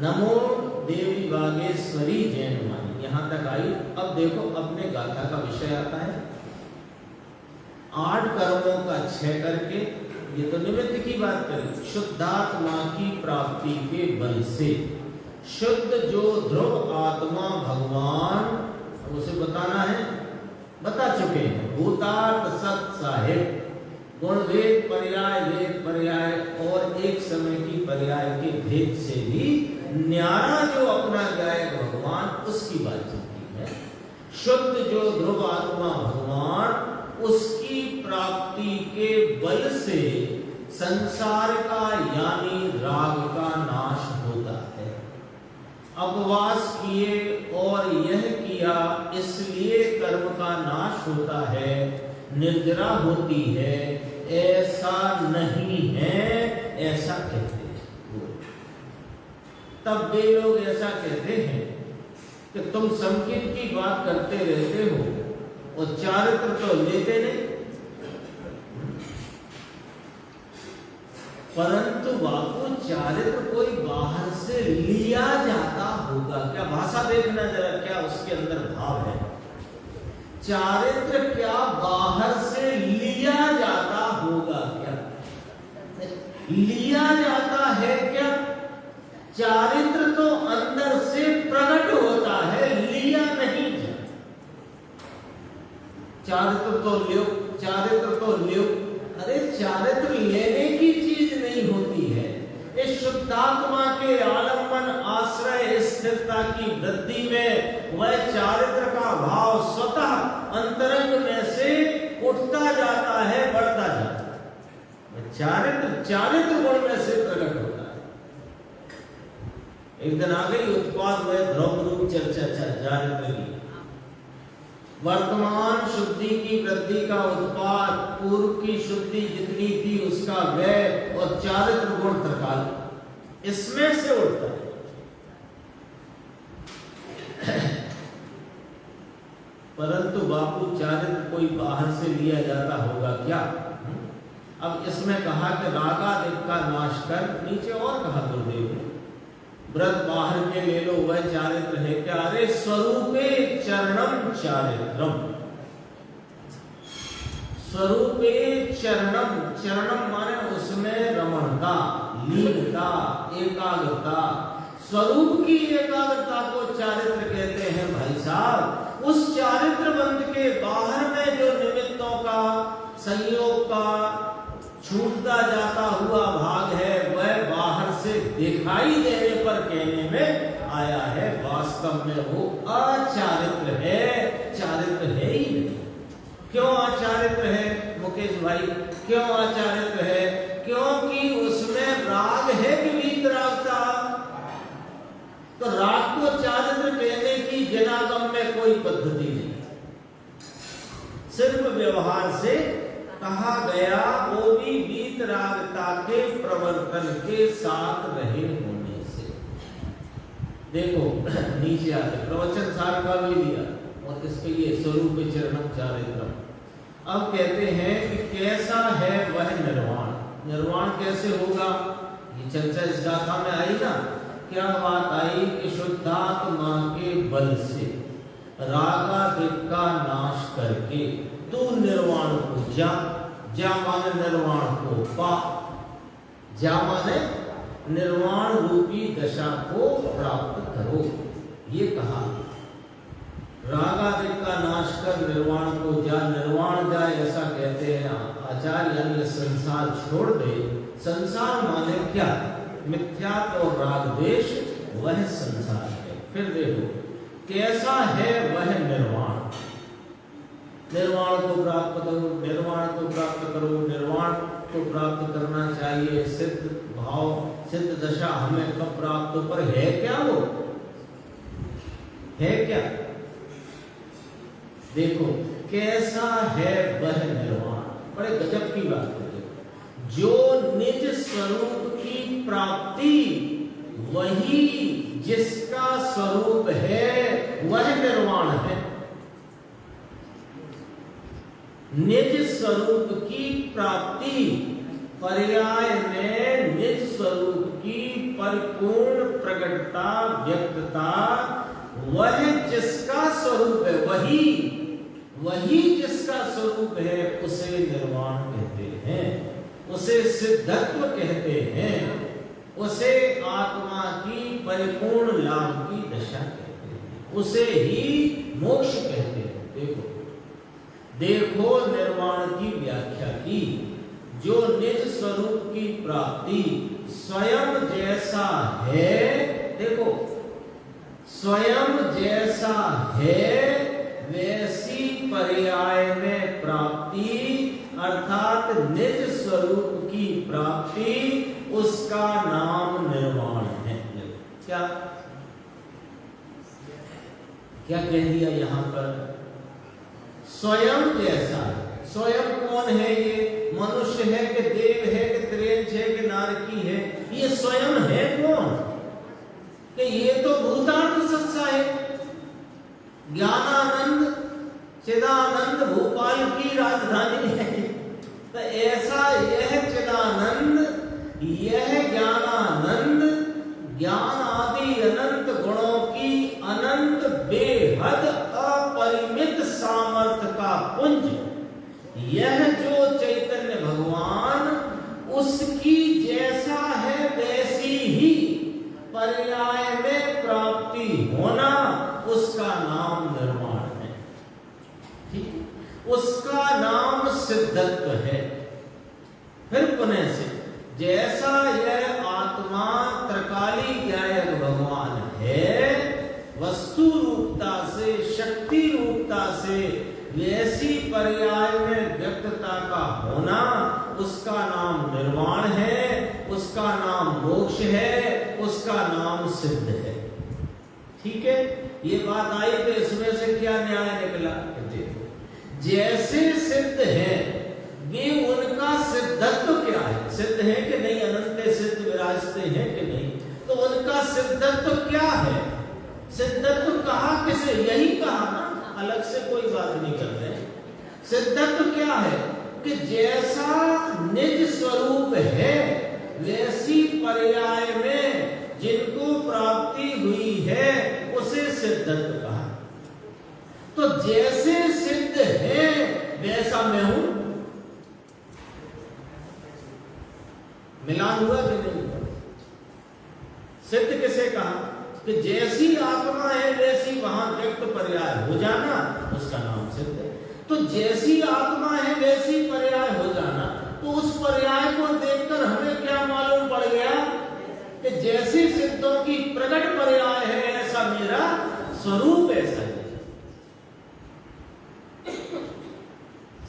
नमो देवी बागेश्वरी जैनवाणी। यहां तक आई। अब देखो, अपने गाथा का विषय आता है 8 कर्मों का 6 करके। ये तो निमित्त की बात करें। शुद्धात्मा की प्राप्ति के बल से शुद्ध जो ध्रुव आत्मा भगवान, उसे बताना है, बता चुके हैं। भूतार्थ सत साहिब, गुण वेद पर्याय और एक समय की पर्याय के भेद से भी न्यारा जो अपना गायक भगवान, उसकी बात चलती है। शुद्ध जो ध्रुव आत्मा भगवान, उसकी प्राप्ति के बल से संसार का यानी राग का नाश होता है। अपवास किए और यह किया, इसलिए कर्म का नाश होता है, निर्जरा होती है, ऐसा नहीं है, ऐसा कहते हैं। तब वे लोग ऐसा कहते हैं कि तुम संकीर्त की बात करते रहते हो और चारित्र तो लेते नहीं। परंतु बापू, चारित्र कोई बाहर से लिया जाता होगा क्या? भाषा देखना जरा, क्या उसके अंदर भाव है। चारित्र क्या बाहर से लिया जाता होगा क्या? लिया जाता है क्या? चारित्र तो अंदर से प्रकट होता है, लिया नहीं जाता। चारित्र तो लियो। अरे चारित्र लेने की चीज नहीं होती है। इस शुद्धात्मा के आलम्बन आश्रय स्थिरता की वृद्धि में वह चारित्र का भाव स्वतः अंतरंग में से उठता जाता है, बढ़ता जाता है। चारित्र गुण में से प्रकट होता है। एक दिन आ गई उत्पाद व द्रव्य रूप चर्चा चारित्र की। वर्तमान शुद्धि की वृद्धि का उत्पाद, पूर्व की शुद्धि जितनी थी उसका व्यय और चारित्र गुण तकाल, इसमें से उठता है। परंतु बापू चारित्र कोई बाहर से लिया जाता होगा क्या? अब इसमें कहा कि रागादिक का नाश कर, नीचे और कहा गुरुदेव ने व्रत बाहर के ले लो, वह चारित्र है क्या? अरे स्वरूपे चरणम चारित्रम। स्वरूपे चरणम, चरणम माने उसमें रमणता, लीनता, एकाग्रता। स्वरूप की एकाग्रता को चारित्र कहते हैं भाई साहब। उस चारित्र बंध के बाहर में जो निमित्तों का, संयोग का छूटता जाता हुआ भाग है, वह बाहर से दिखाई देने पर कहने में आया है, वास्तव में वो अचारित्र है, चारित्र है ही नहीं। क्यों अचारित्र है मुकेश भाई? क्यों अचारित्र है? क्योंकि उसमें राग है कि वीतराग था। तो राग को चारित्र कहने की जनागम में कोई पद्धति नहीं, सिर्फ व्यवहार से कहा गया, वो भी वीतरागता के प्रवर्तन के साथ रहे होने से। देखो नीचे आते प्रवचन सार का भी दिया और इसके ये स्वरूप चरणम चारित्रम। अब कहते हैं कि कैसा है वह निर्वाण। निर्वाण कैसे होगा? ये चर्चा इस गाथा में आई ना। क्या बात आई कि शुद्धात्मा के बल से रागादिक का नाश करके तू निर्वाण को जा माने निर्वाण को पा, जा माने निर्वाण रूपी दशा को प्राप्त करो। ये कहा रागादिक का नाश कर निर्वाण को जा, निर्वाण जाए ऐसा कहते हैं आचार्य, यानी संसार छोड़ दे। संसार माने क्या? मिथ्यात्व और राग देश, वह संसार है। फिर देखो कैसा है वह निर्वाण। निर्वाण को प्राप्त करो, निर्वाण को प्राप्त करो, निर्वाण को प्राप्त करना चाहिए। सिद्ध भाव, सिद्ध दशा हमें कब प्राप्त हो? पर है क्या वो? है क्या? देखो कैसा है वह निर्वाण। बड़े गजब की बात है। जो निज स्वरूप की प्राप्ति, वही जिसका स्वरूप है वह निर्वाण है। निज स्वरूप की प्राप्ति, पर्याय में निज स्वरूप की परिपूर्ण प्रकटता, व्यक्तता, वह जिसका स्वरूप है, वही जिसका स्वरूप है, उसे निर्वाण कहते हैं, उसे सिद्धत्व कहते हैं, उसे आत्मा की परिपूर्ण लाभ की दशा कहते हैं, उसे ही मोक्ष कहते हैं। देखो निर्वाण की व्याख्या की। जो निज स्वरूप की प्राप्ति स्वयं जैसा है, देखो स्वयं जैसा है वैसी पर्याय में प्राप्ति, अर्थात निज स्वरूप की प्राप्ति, उसका नाम निर्वाण है। क्या क्या कह दिया यहां पर? स्वयं जैसा। स्वयं कौन है? ये मनुष्य है कि देव है कि त्रेंच है कि नारकी है? ये स्वयं है कौन? कि ये तो भूतार्थ सत्ता है। ज्ञानानंद चिदानंद भोपाल की राजधानी है। तो ऐसा यह चिदानंद, यह ज्ञानानंद, ज्ञान आदि अनंत गुणों की अनंत बेहद अपरिमित सामर्थ्य ही पर्याय में प्राप्ति होना, उसका नाम निर्वाण है। ठीक, उसका नाम सिद्धत्व है। फिर पुनः से, जैसा यह आत्मा त्रिकाली ज्ञायक भगवान है, वस्तु रूपता से, शक्ति रूपता से, वैसी पर्याय में व्यक्तता का होना, उसका नाम निर्वाण है, उसका नाम मोक्ष है, उसका नाम सिद्ध है। ठीक है, ये बात आई तो इसमें से क्या न्याय निकला? देखो, जैसे सिद्ध है वे, उनका सिद्धत्व क्या है? सिद्ध है कि नहीं? अनंत सिद्ध विराजते हैं कि नहीं? तो उनका सिद्धत्व क्या है? सिद्धत्व कहा किसे? यही कहा ना, अलग से कोई बात नहीं कर रहे। सिद्धत्व क्या है? कि जैसा निज स्वरूप है, वैसी पर्याय में जिनको प्राप्ति हुई है, उसे सिद्धत्व कहा। तो जैसे सिद्ध है वैसा मैं हूं। मिलान हुआ कि नहीं? सिद्ध किसे कहा? कि जैसी आत्मा है वैसी वहां व्यक्त पर्याय हो जाना, उसका नाम सिद्ध है। तो जैसी आत्मा है वैसी पर्याय हो जाना, तो उस पर्याय को देखकर हमें क्या मालूम पड़ गया? कि जैसी सिद्धों की प्रकट पर्याय है, ऐसा मेरा स्वरूप ऐसा है।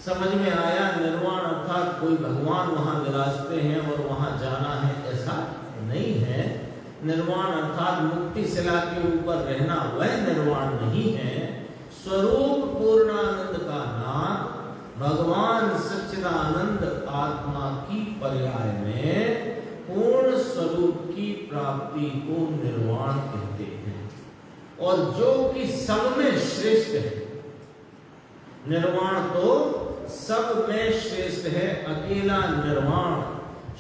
समझ में आया? निर्वाण अर्थात कोई भगवान वहां विराजते हैं और वहां जाना है, ऐसा नहीं है। निर्वाण अर्थात मुक्ति शिला के ऊपर रहना, वह निर्वाण नहीं है। स्वरूप पूर्णानंद का नाम भगवान सच्चिदानंद आत्मा की पर्याय में पूर्ण स्वरूप की प्राप्ति को निर्वाण कहते हैं। और जो कि सब में श्रेष्ठ है, निर्वाण तो सब में श्रेष्ठ है। अकेला निर्वाण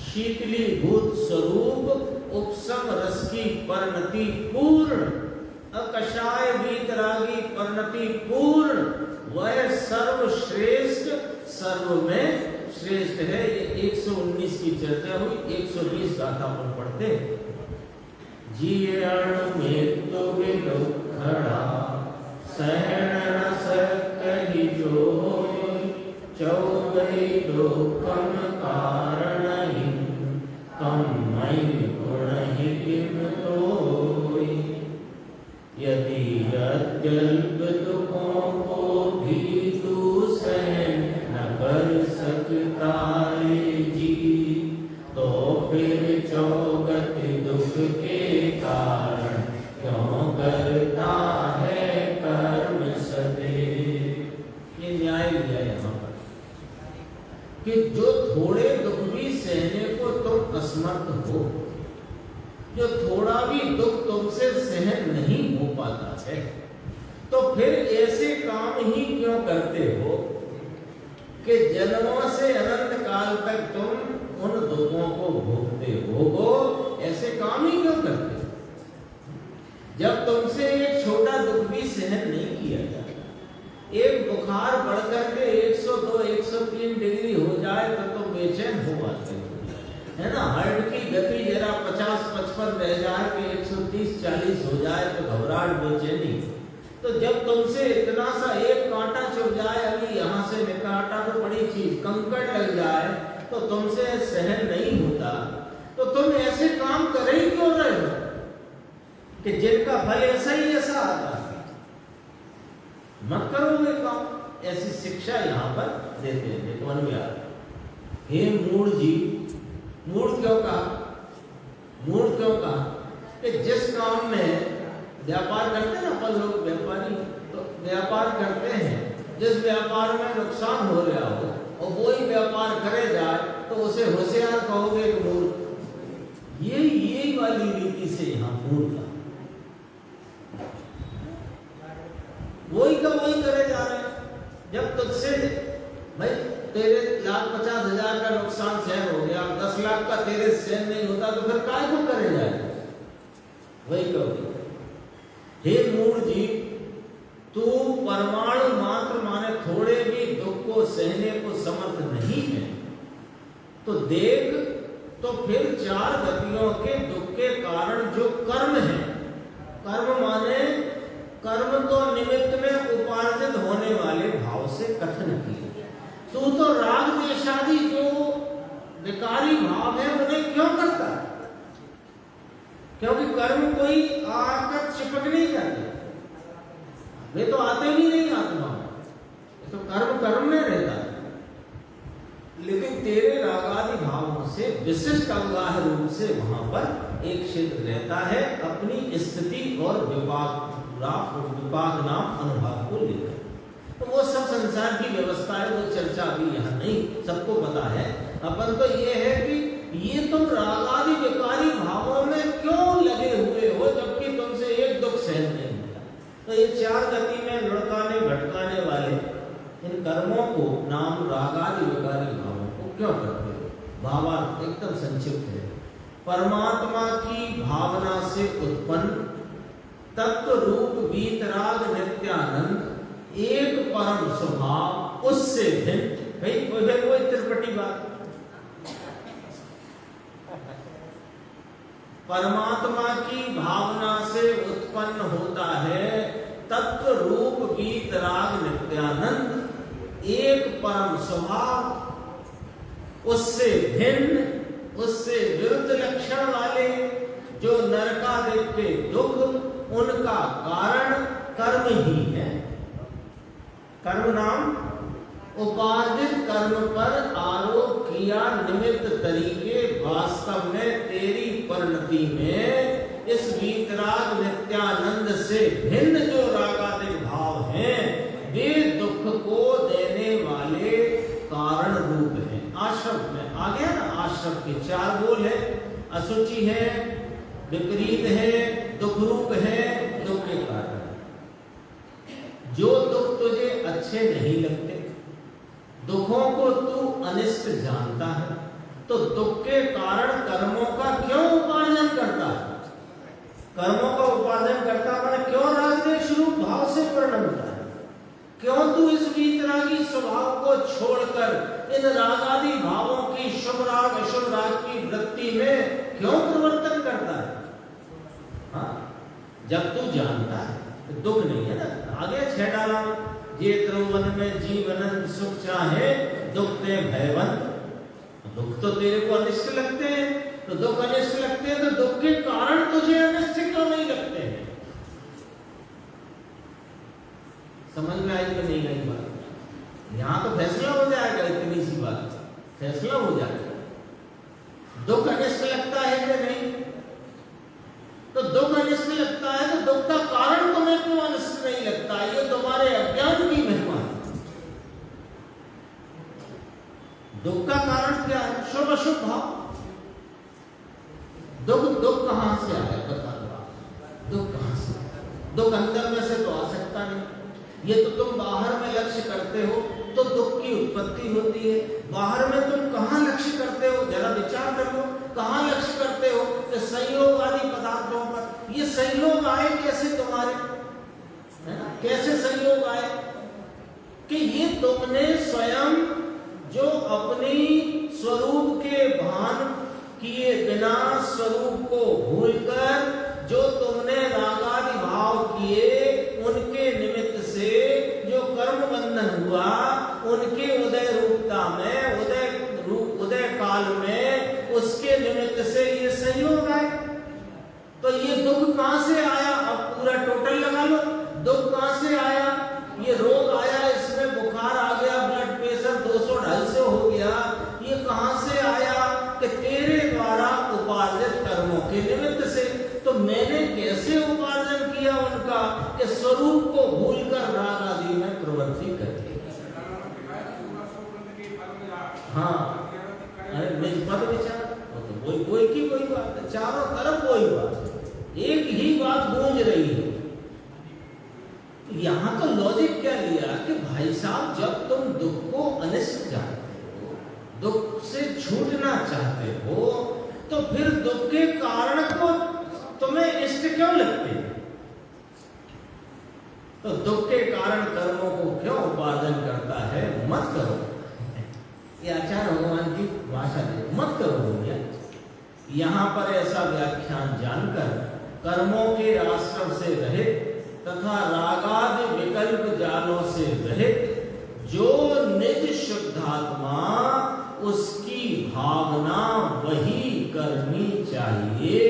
शीतलीभूत स्वरूप उपसम रस की परिणति पूर्ण, अकषाय वीतरागी परिणति पूर्ण, वह सर्वश्रेष्ठ, सर्व में श्रेष्ठ है। ये 119 की चर्चा हुई। 120 गाथा पर पढ़ते। जीर्ण मृत्यु विदुखड़ा सहन न सकहि जोई, चौगई दुखम कारणहि, कम मई गुणहि किम तोई। यदि अत्यल्प दुखों को भी तू सहन न कर सकता रे जी, तो फिर चौगत दुख के कारण क्यों करता है कर्म सदैव। ये न्याय लिया यहाँ पर कि जो थोड़े दुख भी सहने को तुम असमर्थ हो, जो थोड़ा भी दुख तुमसे सहन नहीं हो पाता है, तो फिर ऐसे काम ही क्यों करते हो कि जन्मों से अनंत काल तक तुम उन दुखों को भोगते हो? ऐसे काम ही क्यों करते हो? जब तुमसे एक छोटा दुख भी सहन नहीं किया जाता, एक बुखार बढ़कर के 102, 103 डिग्री हो जाए तो तुम बेचैन हो जाते हो, है ना? हार्ट की गति जरा 50-55 रह जाए कि 130-40 हो जाए तो घबराहट, बेचैनी। तो जब तुमसे इतना सा एक कांटा चुभ जाए, अभी यहाँ से कांटा तो बड़ी चीज, कंकड़ लग जाए, तो तुमसे सहन नहीं होता, तो तुम ऐसे काम कर ही क्यों रहे हो कि जिनका फल ऐसा ही ऐसा आता है? मत करो वे काम। ऐसी शिक्षा यहाँ पर देते हैं। तो मन में आ, हे मूढ़ जी, मूढ़ क्यों कहा? मूढ़ क्यों कहा? कि जिस काम में व्यापार करते हैं ना, अपन लोग व्यापारी, तो व्यापार करते हैं, जिस व्यापार में नुकसान हो रहा हो और वही व्यापार करे जाए तो उसे होशियार कहोगे कि मूर्ख। यही वाली रीति से यहाँ मूर्ख का वही का वही करे जा रहे हैं। जब तुझसे भाई तेरे 1,50,000 का नुकसान सहन हो गया, 10 लाख का तेरे सहन नहीं होता, तो फिर काय को करे जाए? वही कहोगे। हे मूढ़ जी, तू परमाणु मात्र माने थोड़े भी दुख को सहने को समर्थ नहीं है, तो देख, तो फिर 4 गतियों के दुख के कर्म को निमित्त में उपार्जित होने वाले भाव से कथन किए। तू तो राग द्वेषादि जो विकारी भाव है उन्हें क्यों करता है? क्योंकि कर्म कोई आकर चिपक नहीं जाते, वे तो आते भी नहीं आत्मा में, तो कर्म कर्म में रहता है। लेकिन तेरे रागादि भावों से विशिष्ट अवगाह रूप से वहां पर एक क्षेत्र रहता है अपनी स्थिति और विपाक नाम अनुभाव को लेकर। तो वो सब संसार की व्यवस्था है, वो चर्चा अभी यहाँ नहीं, सबको पता है। अपन तो ये है कि ये तुम रागादि विकारी भावों में क्यों लगे हुए हो जबकि तुमसे एक दुख सहन नहीं होता। तो ये चार गति में लुढ़काने भटकाने वाले इन कर्मों को नाम रागादि विकारी भावों को क्यों करते हो? भावार्थ एकदम संक्षिप्त है। परमात्मा की भावना से उत्पन्न तत्व रूप वीतराग नित्यानंद एक परम स्वभाव उससे भिन्न, भाई वो त्रिपटी बात। परमात्मा की भावना से उत्पन्न होता है तत्व रूप वीतराग नित्यानंद एक परम स्वभाव, उससे भिन्न, उससे विरुद्ध लक्षण वाले जो नरकादिक के दुख उनका कारण कर्म ही है। कर्म नाम उपार्जित कर्म पर आरोप किया निमित्त तरीके वास्तव में तेरी परिणति में इस वीतराग नित्यानंद से भिन्न जो रागादिक भाव हैं वे दुख को देने वाले कारण रूप हैं। आश्रम में आ गया ना, आश्रम के चार बोल है, असुचि है, विपरीत है, दुख रूप है, दुख के कारण। जो दुख तुझे अच्छे नहीं लगते, दुखों को तू अनिष्ट जानता है, तो दुख के कारण कर्मों का क्यों उपार्जन करता है? कर्मों का उपार्जन करता है क्यों राग द्वेष रूप भाव से परिणमता है? क्यों तू इस वीतरागी स्वभाव को छोड़कर इन रागादि भावों की शुभ राग अशुभ राग की वृत्ति में क्यों परिवर्तन करता है? हाँ, जब तू जानता है तो दुख नहीं है ना। आगे छह डाला, ये त्रिभुवन में जीवनन सुख चाहे दुख ते भयवंत। दुख तो तेरे को अनिष्ट लगते हैं, तो दुख अनिष्ट लगते हैं, तो दुख के कारण तुझे अनिष्ट क्यों नहीं लगते हैं? समझ में आई कि नहीं आई बात? यहां तो फैसला हो जाएगा, इतनी सी बात फैसला हो जाएगा। दुख अनिष्ट लगता है कि नहीं? तो दुख अनिष्ट लगता है तो दुख का कारण तुम्हें क्यों अनिष्ट नहीं लगता? ये तुम्हारे अज्ञान की महिमा है। दुख का कारण क्या है? शुभ अशुभ भाव। दुख कहां से आया? बता दो, दुख कहां से? दुख अंदर में से तो आ सकता नहीं। ये तो तुम बाहर में लक्ष्य करते हो तो दुख की उत्पत्ति होती है। बाहर में तुम कहां लक्ष्य करते हो? जरा विचार कर लो, कहां लक्ष्य करते हो? कि संयोग आदि पदार्थों पर। ये संयोग आए कैसे तुम्हारे? कैसे संयोग आए? कि ये तुमने स्वयं जो अपनी स्वरूप के भान किए बिना स्वरूप को भूलकर जो तुमने रागादि भाव किए उनके निमित्त से जो कर्म बंधन हुआ, उनके उदय रूपता में उदय काल में उसके निमित्त से ये संयोग आए। तो ये दुख कहां से आया? अब पूरा टोटल लगा लो, दुख कहां से आया? ये रोग आया, इसमें बुखार आ गया, ब्लड प्रेशर 200-250 हो गया। ये कहां से आया? कि तेरे द्वारा उपार्जित कर्मों के निमित्त से। तो मैंने कैसे उपार्जन किया उनका? कि स्वरूप को भूलकर राग आदि में प्रवृत्ति करके। हाँ, अरे निष्पद विचार तो वही की कोई बात है, चारों तरफ वही बात, एक ही बात गूंज रही है। यहां तो लॉजिक क्या लिया कि भाई साहब जब तुम दुख को अनिष्ट चाहते हो, दुख से छूटना चाहते हो, तो फिर दुख के कारण को तुम्हें इष्ट क्यों लगते हैं? तो दुख के कारण कर्मों को क्यों उपार्जन करता है? मत करो। ये आचार्य भगवान की भाषा है, मत करो भैया। यहां पर ऐसा व्याख्यान जानकर कर्मों के आश्रम से रहे तथा रागादि विकल्प जालों से रहित जो निज शुद्धात्मा, उसकी भावना वही करनी चाहिए,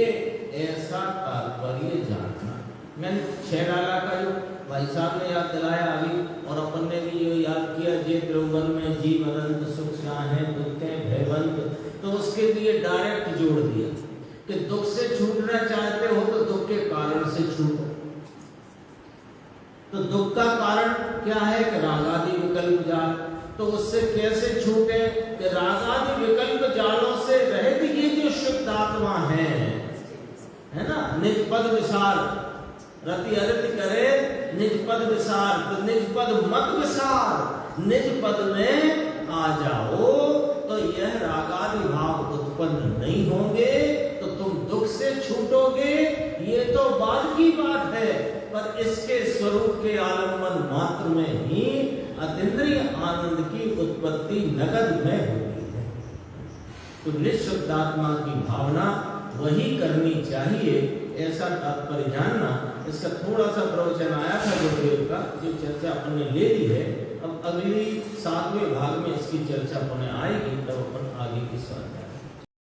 ऐसा तात्पर्य जानना। मैंने 6 डाला का जो भाई साहब ने याद दिलाया अभी, और अपन ने भी ये याद किया, जे द्रव्यन में जीव अनंत सुख है, दुख है भयवंत, तो उसके लिए डायरेक्ट जोड़ दिया कि दुख से छूटना चाहते हो तो दुख के कारण से छूटो। तो दुख का कारण क्या है कि रागादि विकल्प जाल, तो उससे कैसे छूटे कि रागादि विकल्प जालों से रहित ये जो शुद्ध आत्मा है ना, निज पद विसार, रति अरति करे निज पद विसार, तो निज पद मत विसार, निज पद में आ जाओ, तो यह रागादि भाव उत्पन्न नहीं होंगे, तो तुम दुख से छूटोगे, ये तो बाद की बात है, पर इसके स्वरूप के आलम्बन मात्र में ही अतीन्द्रिय आनंद की उत्पत्ति नगद में होती है। तो निःशुद्धात्मा की भावना वही करनी चाहिए, ऐसा तात्पर्य जानना। इसका थोड़ा सा प्रवचन आया था गुरुदेव का, जो चर्चा अपन ने ले ली है। अब अगली 7वें भाग में इसकी चर्चा अपन आएगी, तब अपन आगे की स्वाध्याय